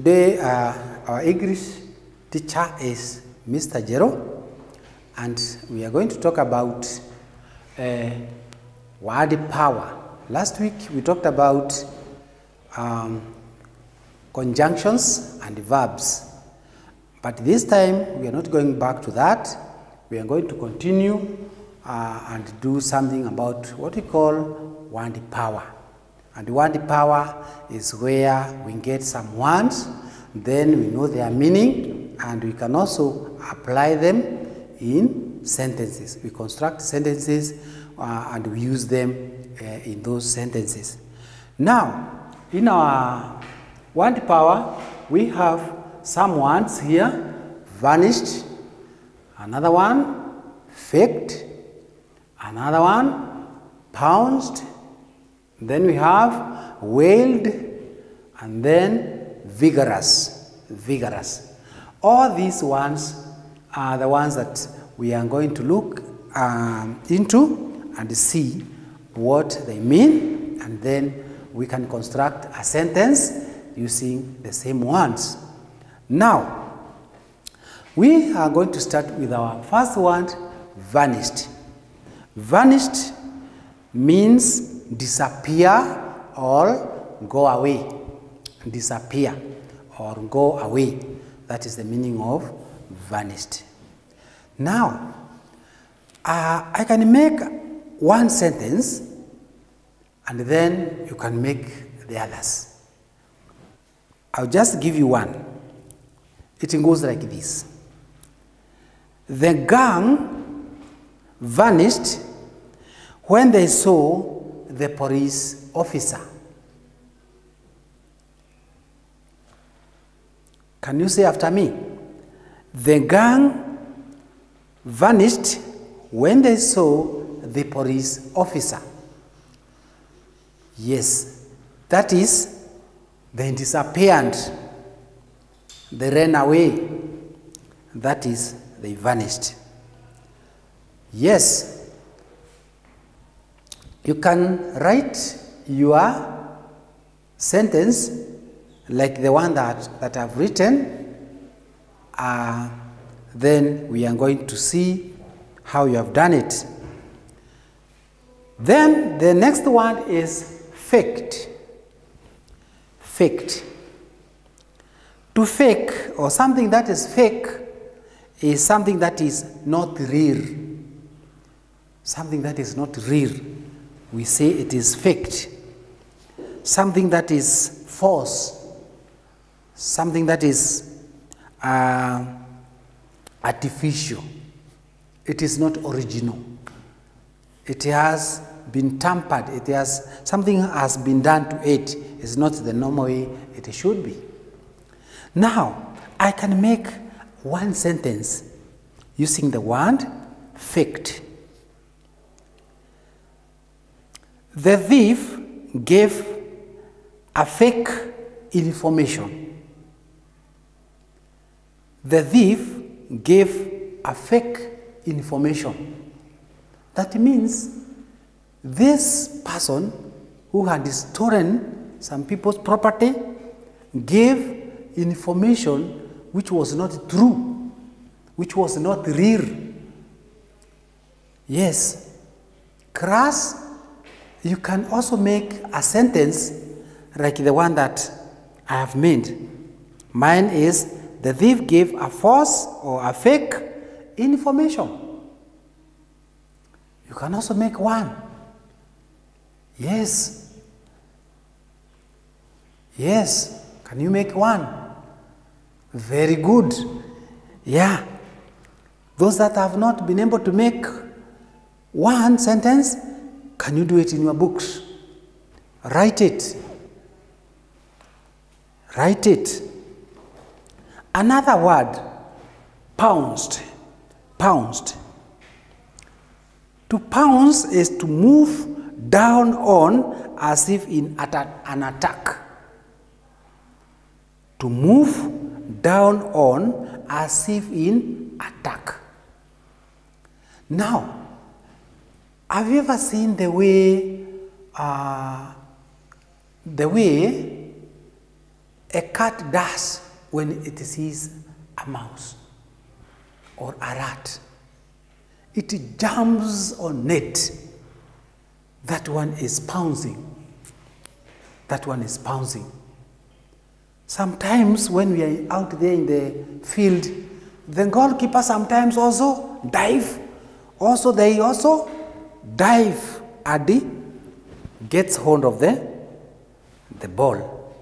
Today, our English teacher is Mr. Jero, and we are going to talk about word power. Last week, we talked about conjunctions and verbs, but this time, we are not going back to that. We are going to continue and do something about what we call word power. And word power is where we get some words, then we know their meaning, and we can also apply them in sentences. We construct sentences and we use them in those sentences. Now, in our word power, we have some words here: vanished, another one faked, another one pounced, then we have wailed, and then vigorous. All these ones are the ones that we are going to look into and see what they mean, and then we can construct a sentence using the same ones. Now, we are going to start with our first word, vanished. Vanished means disappear or go away. Disappear or go away. That is the meaning of vanished. Now, I can make one sentence and then you can make the others. I'll just give you one. It goes like this: the gang vanished when they saw the police officer. Can you say after me? The gang vanished when they saw the police officer. Yes, that is, they disappeared. They ran away. That is, they vanished. Yes. You can write your sentence like the one that I've written. Then we are going to see how you have done it. Then the next one is faked. Faked. To fake, or something that is fake, is something that is not real. Something that is not real. We say it is faked. Something that is false, something that is artificial. It is not original. It has been tampered. Something has been done to it. It's not the normal way it should be. Now, I can make one sentence using the word faked. The thief gave a fake information. The thief gave a fake information. That means this person who had stolen some people's property gave information which was not true, which was not real. Yes. Crass. You can also make a sentence like the one that I have made. Mine is, the thief gave a false or a fake information. You can also make one. Yes. Yes. Can you make one? Very good. Yeah. Those that have not been able to make one sentence, can you do it in your books? Write it. Write it. Another word, pounced. Pounced. To pounce is to move down on as if in an attack. To move down on as if in attack. Now, have you ever seen the way a cat does when it sees a mouse or a rat. It jumps on it. That one is pouncing. That one is pouncing. Sometimes when we are out there in the field, the goalkeeper sometimes also dive. They also dive and gets hold of the ball,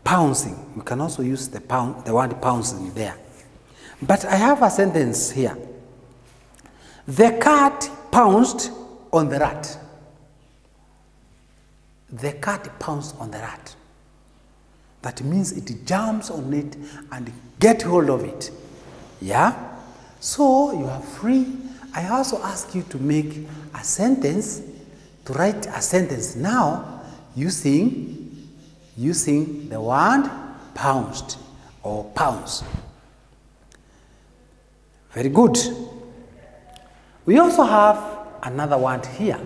pouncing. We can also use the word pouncing there. But I have a sentence here. The cat pounced on the rat. The cat pounced on the rat. That means it jumps on it and get hold of it. Yeah? So you are free. I also ask you to make a sentence, to write a sentence now using the word pounced or pounce. Very good. We also have another word here.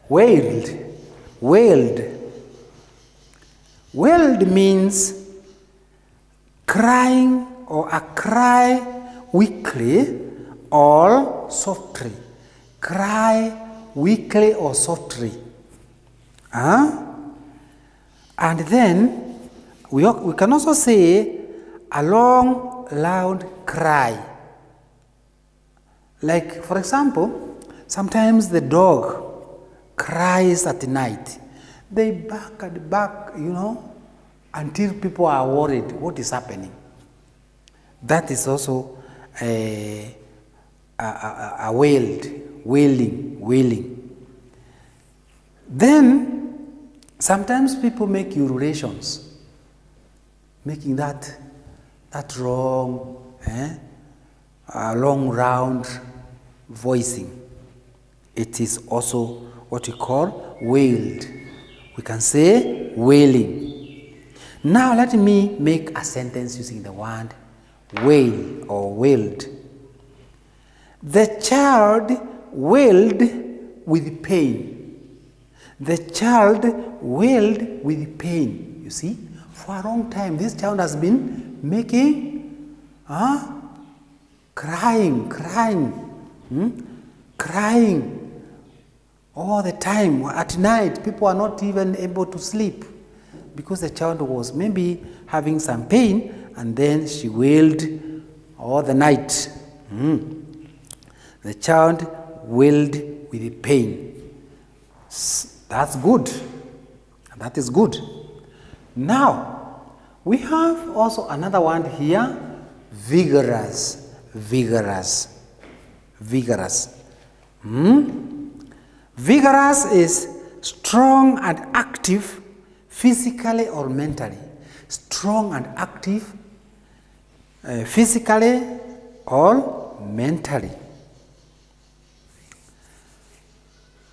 Wailed. Wailed. Wailed means crying or a cry weakly or softly. Cry weakly or softly. And then we can also say a long, loud cry. Like, for example, sometimes the dog cries at night. They bark and bark, until people are worried what is happening. That is also a wailing. Then, sometimes people make ululations, making that long, long round voicing. It is also what we call wailed. We can say wailing. Now let me make a sentence using the word wail or wailed. The child wailed with pain. The child wailed with pain. You see, for a long time this child has been making crying all the time. At night, people are not even able to sleep because the child was maybe having some pain and then she wailed all the night. The child wailed with pain. That's good. That is good. Now, we have also another one here, vigorous. Vigorous. Vigorous is strong and active physically or mentally. Strong and active physically or mentally.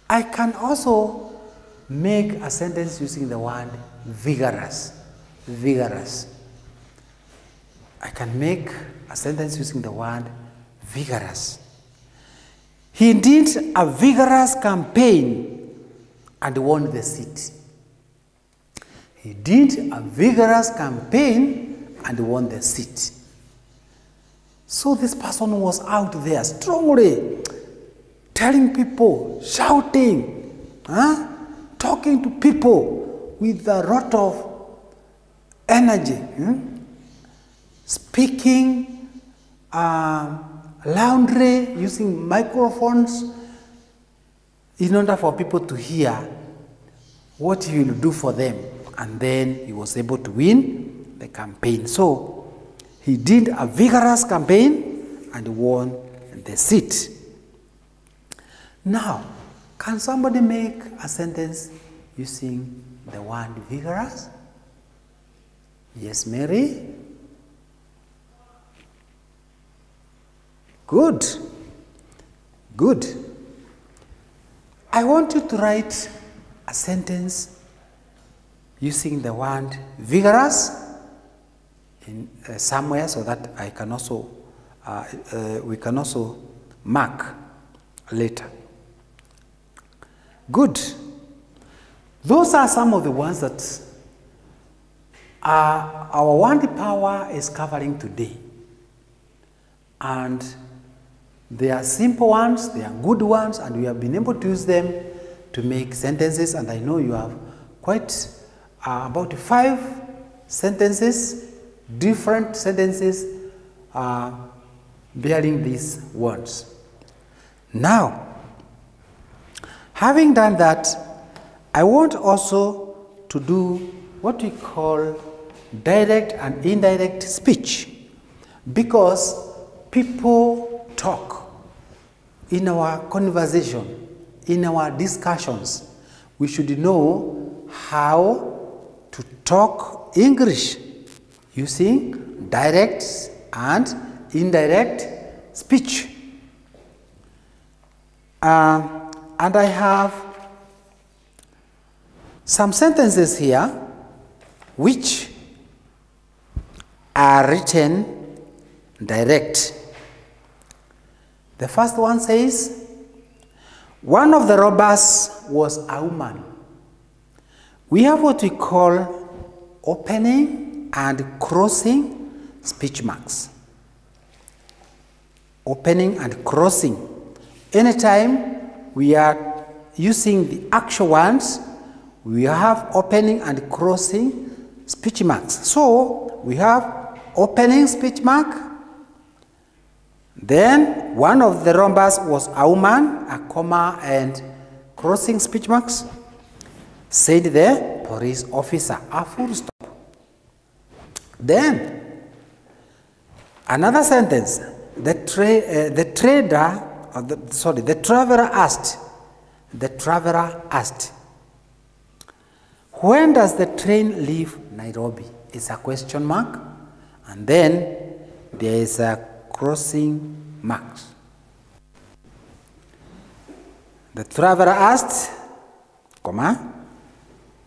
I can also make a sentence using the word vigorous. Vigorous. I can make a sentence using the word vigorous. He did a vigorous campaign and won the seat. He did a vigorous campaign and won the seat. So this person was out there strongly telling people, shouting, talking to people with a lot of energy, speaking loudly, using microphones in order for people to hear what he will do for them. And then he was able to win the campaign. So he did a vigorous campaign and won the seat. Now, can somebody make a sentence using the word vigorous? Yes, Mary? Good. Good. I want you to write a sentence using the word vigorous in somewhere so that I can also we can also mark later. Good. Those are some of the ones that Our word power is covering today, and they are simple ones, they are good ones, and we have been able to use them to make sentences. And I know you have quite about 5 sentences, different sentences bearing these words. Now, having done that, I want also to do what we call direct and indirect speech, because people talk in our conversation, in our discussions. We should know how to talk English using direct and indirect speech. And I have some sentences here which are written direct. The first one says, one of the robbers was a woman. We have what we call opening and closing speech marks. Opening and closing. Anytime we are using the actual ones, we have opening and closing speech marks. So we have opening speech mark. Then one of the robbers was a woman, a comma, and closing speech marks. Said the police officer, a full stop. Then another sentence. The traveler asked, when does the train leave Nairobi? It's a question mark, and then there is a crossing marks. The traveler asked, comma,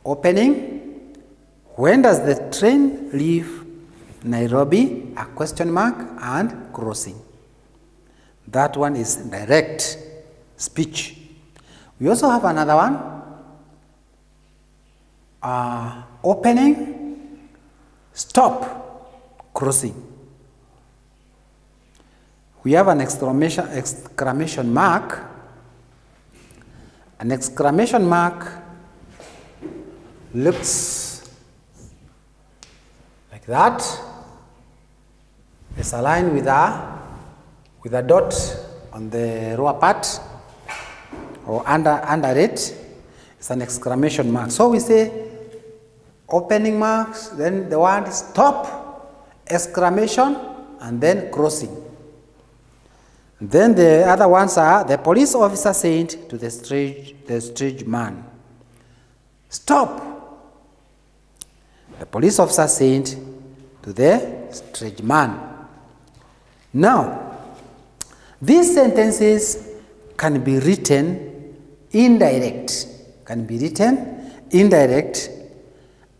opening, when does the train leave Nairobi? A question mark and crossing. That one is direct speech. We also have another one, opening, stop, crossing. We have an exclamation mark. An exclamation mark looks like that. It's aligned with a dot on the lower part or under it. It's an exclamation mark. So we say opening marks, then the word stop, exclamation, and then crossing. Then the other ones are, the police officer said to the strange man, stop. The police officer said to the strange man. Now, these sentences can be written indirect,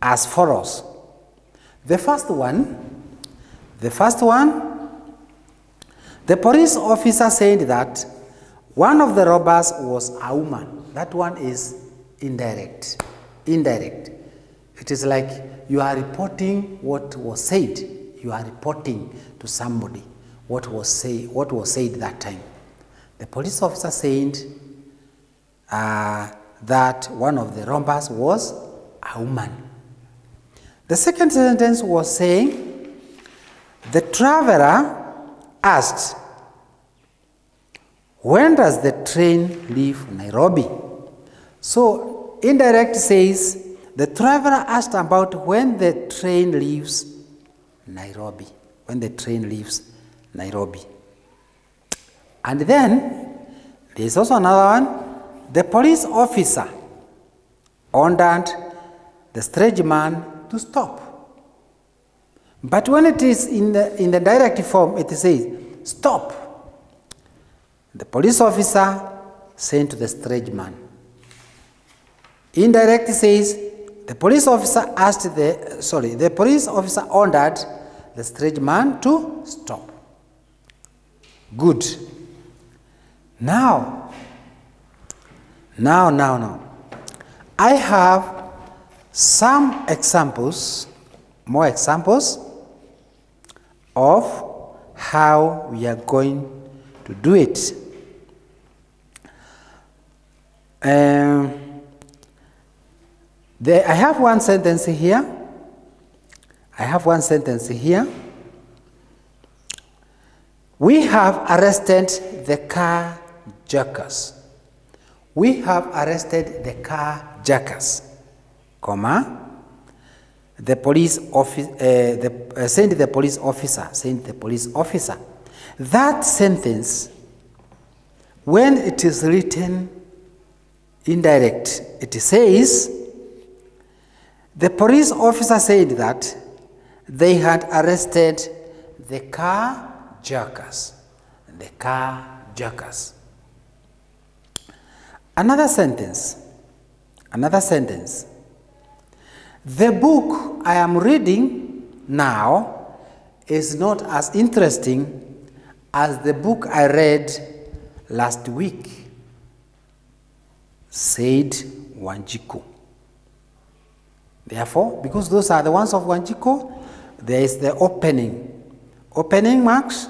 as follows. The first one, the police officer said that one of the robbers was a woman. That one is indirect. It is like you are reporting what was said. You are reporting to somebody what was said that time. The police officer said that one of the robbers was a woman. The second sentence was saying, the traveler asked, when does the train leave Nairobi? So indirect says, the traveler asked about when the train leaves Nairobi. And then there's also another one. The police officer ordered the strange man to stop. But when it is in the direct form, it says, stop. The police officer said to the strange man. Indirect says, the police officer ordered the strange man to stop. Good. Now, I have some examples more examples of how we are going to do it. I have one sentence here. We have arrested the carjackers. We have arrested the carjackers, comma. The police officer, send the police officer. That sentence, when it is written indirect, it says, the police officer said that they had arrested the carjackers. The carjackers. Another sentence. The book I am reading now is not as interesting as the book I read last week, said Wanjiku. Therefore, because those are the ones of Wanjiku, there is the opening marks.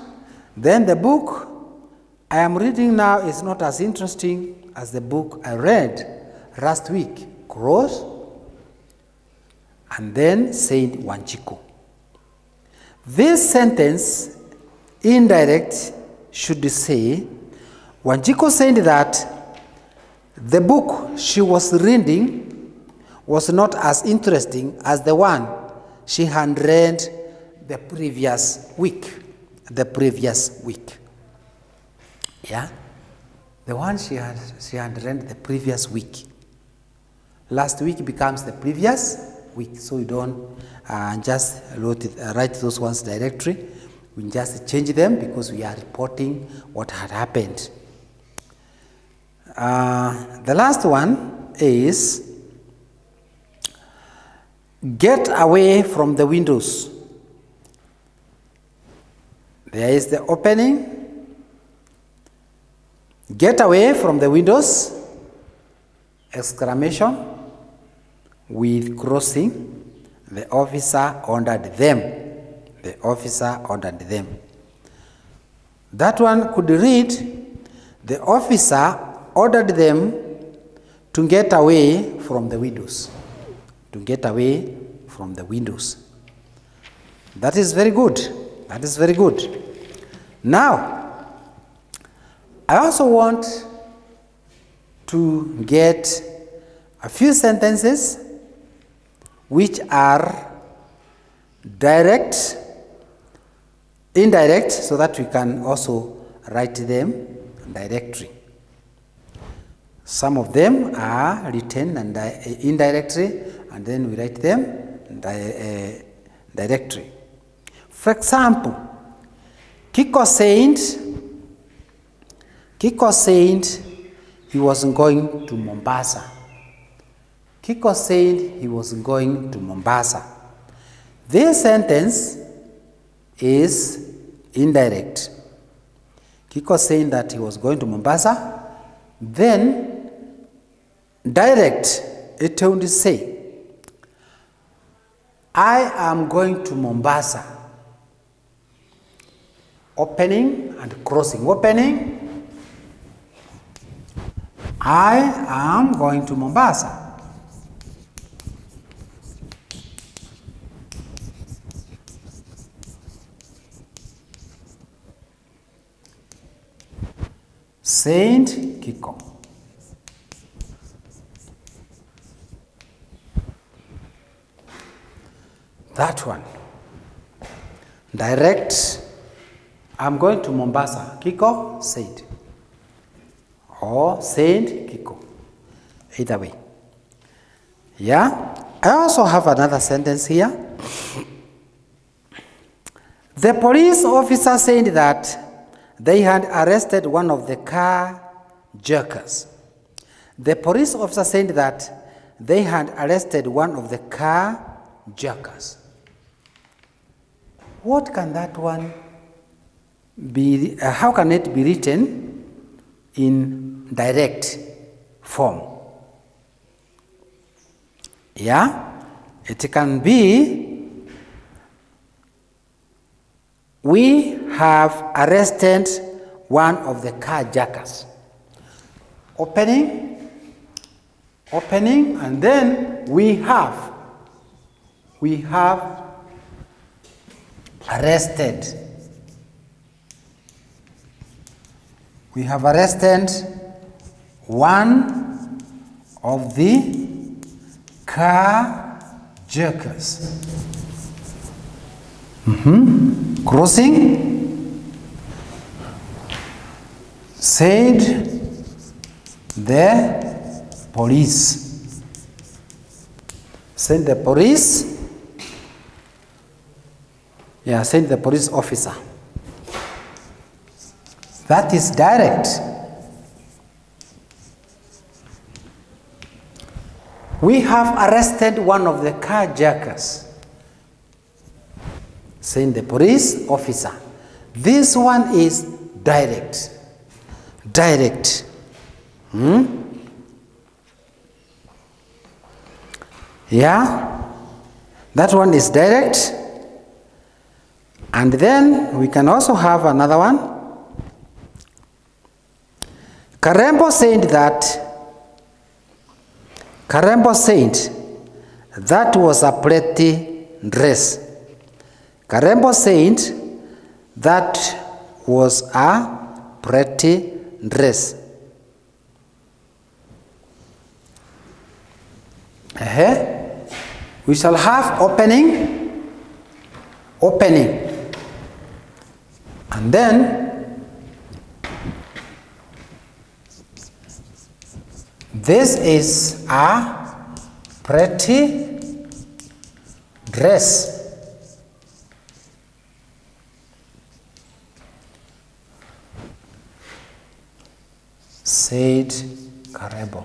Then the book I am reading now is not as interesting as the book I read last week, cross, and then said Wanjiku. This sentence, indirect, should say, Wanjiku said that the book she was reading was not as interesting as the one she had read the previous week. Yeah? The one she had read the previous week. Last week becomes the previous week, so you don't just write those ones directly. We just change them because we are reporting what had happened. The last one is get away from the windows. There is the opening. Get away from the windows, exclamation, with crossing. The officer ordered them. The officer ordered them. That one could read, the officer ordered them to get away from the windows. To get away from the windows. That is very good. That is very good. Now, I also want to get a few sentences which are direct, indirect, so that we can also write them directly. Some of them are written and indirectly, and then we write them directly. For example, Kiko said he was going to Mombasa. Kiko said he was going to Mombasa. This sentence is indirect. Kiko saying that he was going to Mombasa. Then, direct, it would say, I am going to Mombasa. Opening and crossing. Opening, I am going to Mombasa. Saint Kiko. That one. Direct, I'm going to Mombasa. Kiko said. Or Saint Kiko. Either way. Yeah? I also have another sentence here. The police officer said that they had arrested one of the carjackers. The police officer said that they had arrested one of the carjackers. What can that one be? How can it be written in direct form? Yeah, it can be we have arrested one of the carjackers. Opening, and then we have arrested. We have arrested one of the carjackers. Crossing, said the police. Said the police. Yeah, said the police officer. That is direct. We have arrested one of the carjackers. Saying the police officer. This one is direct. Direct. Yeah, that one is direct. And then we can also have another one. Karembo said that was a pretty dress. Karembo said that was a pretty dress. We shall have opening, and then this is a pretty dress. Said Karembo.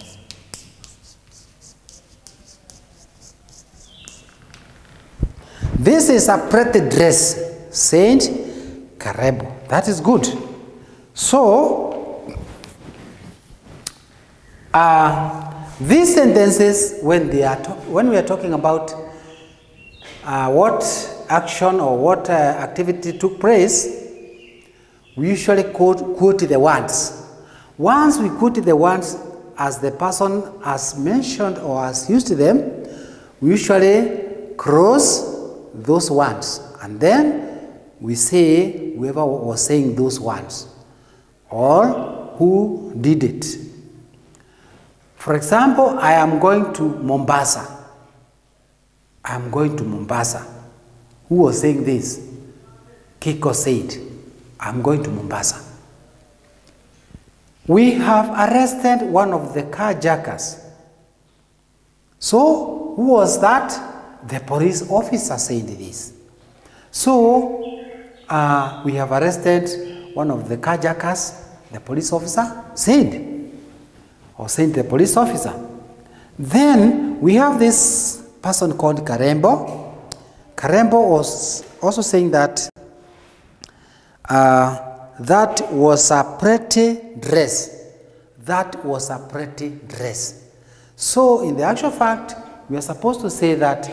This is a pretty dress, said Karembo. That is good. So, these sentences, when we are talking about what action or what activity took place, we usually quote the words. Once we quote the words as the person has mentioned or has used them, we usually cross those words, and then we say whoever was saying those words or who did it. For example, I am going to Mombasa. I am going to Mombasa. Who was saying this? Kiko said, I am going to Mombasa. We have arrested one of the carjackers. So, who was that? The police officer said this. So, we have arrested one of the carjackers, the police officer said, or said the police officer. Then, we have this person called Karembo. Karembo was also saying that that was a pretty dress. That was a pretty dress. So, in the actual fact, we are supposed to say that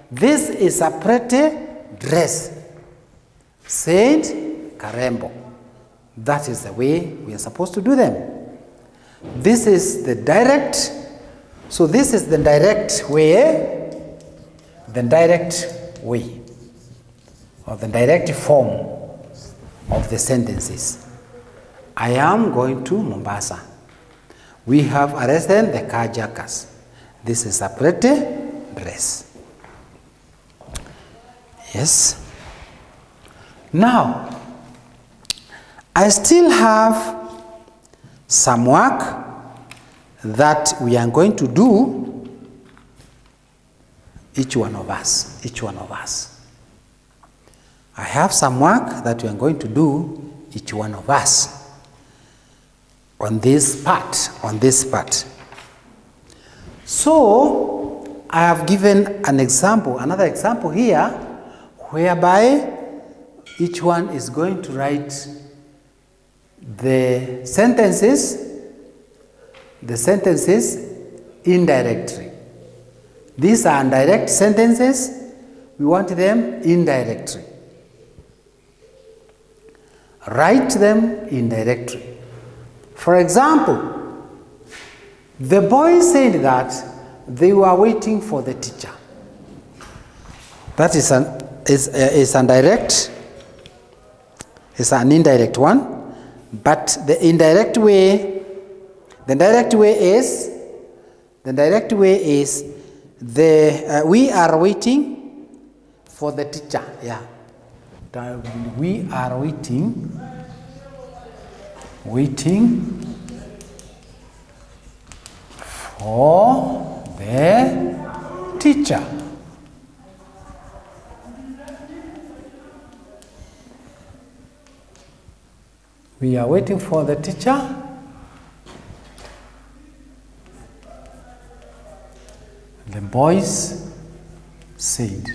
this is a pretty dress, said Karembo. That is the way we are supposed to do them. This is the direct. So, this is the direct way, or the direct form of the sentences. I am going to Mombasa. We have arrested the carjackers. This is a pretty dress. Yes. Now, I still have some work that we are going to do, each one of us. I have some work that we are going to do, each one of us, on this part. So, I have given an example, another example here, whereby each one is going to write the sentences indirectly. These are indirect sentences. We want them indirectly. write them indirectly. For example, the boys said that they were waiting for the teacher. That is an indirect one, but the direct way is we are waiting for the teacher. Yeah, we are waiting for the teacher. We are waiting for the teacher. The boys said.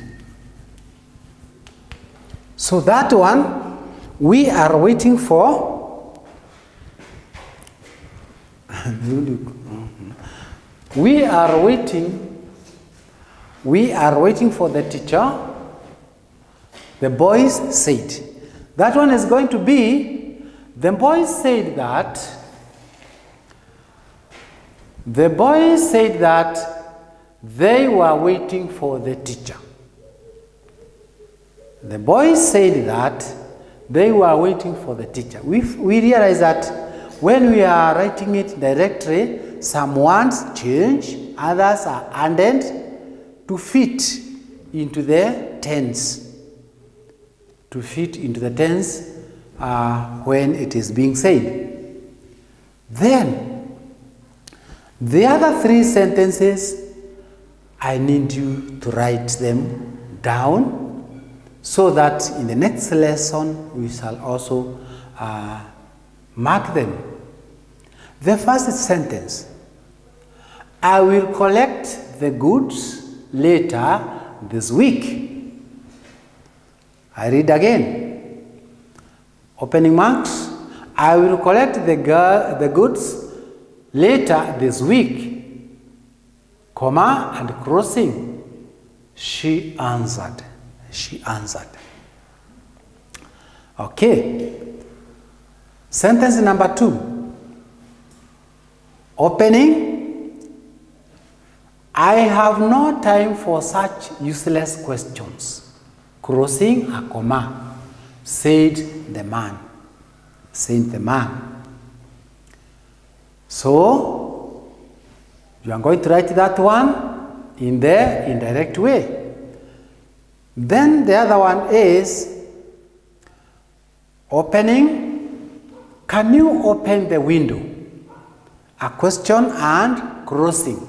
So that one, we are waiting for. We are waiting for the teacher. The boys said. That one is going to be, the boys said that they were waiting for the teacher. The boys said that they were waiting for the teacher. We realize that when we are writing it directly, some words change, others are added to fit into the tense. To fit into the tense when it is being said. Then, the other three sentences, I need you to write them down so that in the next lesson we shall also mark them. The first sentence, I will collect the goods later this week. I read again. Opening marks, I will collect the goods later this week, comma, and crossing. She answered. She answered. Okay. Sentence number 2. Opening, I have no time for such useless questions. Crossing a comma. Said the man. Said the man. So, you are going to write that one in the indirect way. Then the other one is opening. Can you open the window? A question and crossing.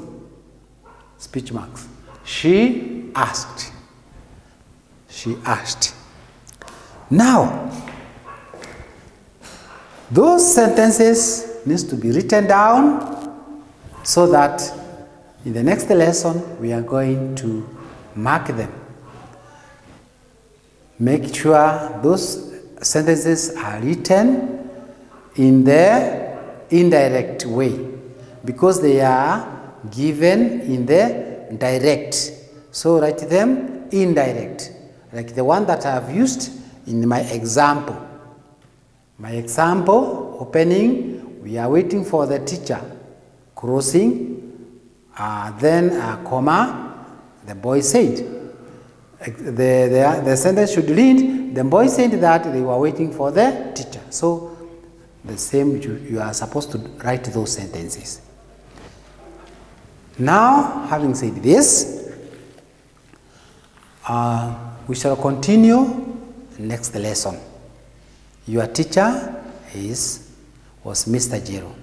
Speech marks. She asked. She asked. Now, those sentences needs to be written down so that in the next lesson we are going to mark them. Make sure those sentences are written in the indirect way because they are given in the direct. So write them indirect, like the one that I have used in my example. My example, opening, we are waiting for the teacher. Crossing, then a comma, the boy said. The sentence should read, the boy said that they were waiting for the teacher. So, the same, you are supposed to write those sentences. Now, having said this, we shall continue next lesson. Your teacher was Mr. Jero.